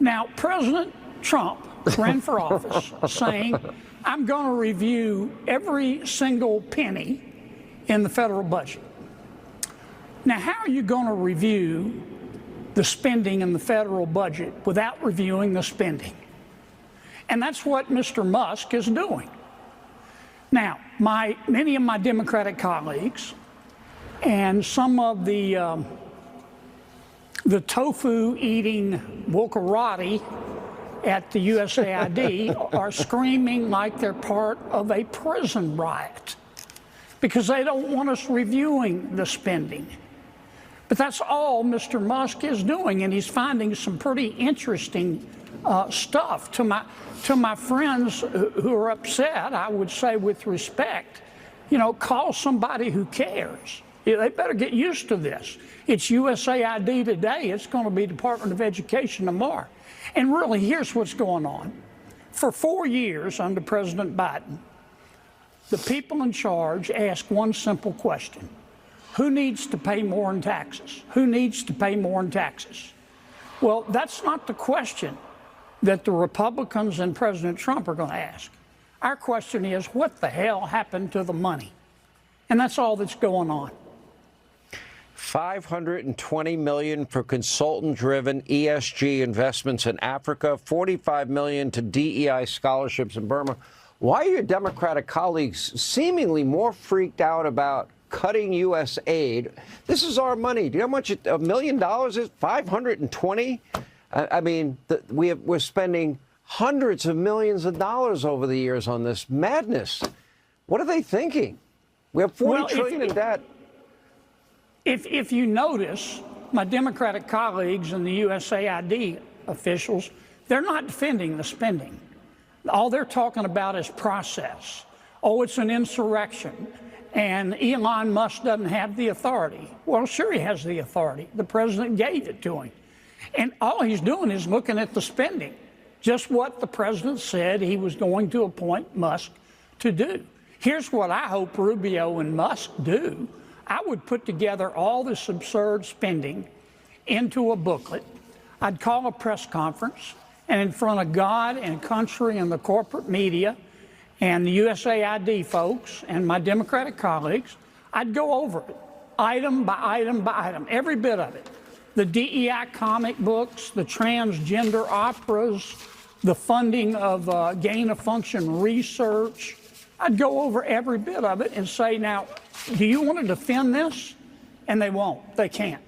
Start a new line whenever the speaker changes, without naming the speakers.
Now, President Trump ran for office saying, I'm going to review every single penny in the federal budget. Now, how are you going to review the spending in the federal budget without reviewing the spending? And that's what Mr. Musk is doing. Now, many of my Democratic colleagues and some of the tofu-eating wokerati at the USAID are screaming like they're part of a prison riot because they don't want us reviewing the spending. But that's all Mr. Musk is doing, and he's finding some pretty interesting stuff. To my friends who are upset, I would say with respect, call somebody who cares. They better get used to this. It's USAID today. It's going to be Department of Education tomorrow. And really, here's what's going on. For 4 years under President Biden, the people in charge ask one simple question. Who needs to pay more in taxes? Who needs to pay more in taxes? Well, that's not the question that the Republicans and President Trump are going to ask. Our question is, what the hell happened to the money? And that's all that's going on.
$520 million for consultant-driven ESG investments in Africa, $45 million to DEI scholarships in Burma. Why are your Democratic colleagues seemingly more freaked out about cutting U.S. aid? This is our money. Do you know how much $1 million is? 520? I mean, we're spending hundreds of millions of dollars over the years on this madness. What are they thinking? We have $40 trillion in debt.
If you notice, my Democratic colleagues and the USAID officials, they're not defending the spending. All they're talking about is process. Oh, it's an insurrection, and Elon Musk doesn't have the authority. Well, sure he has the authority. The president gave it to him. And all he's doing is looking at the spending, just what the president said he was going to appoint Musk to do. Here's what I hope Rubio and Musk do. I would put together all this absurd spending into a booklet. I'd call a press conference, and in front of God and country and the corporate media and the USAID folks and my Democratic colleagues, I'd go over it, item by item by item, every bit of it. The DEI comic books, the transgender operas, the funding of gain-of-function research. I'd go over every bit of it and say, now, do you want to defend this? And they won't. They can't.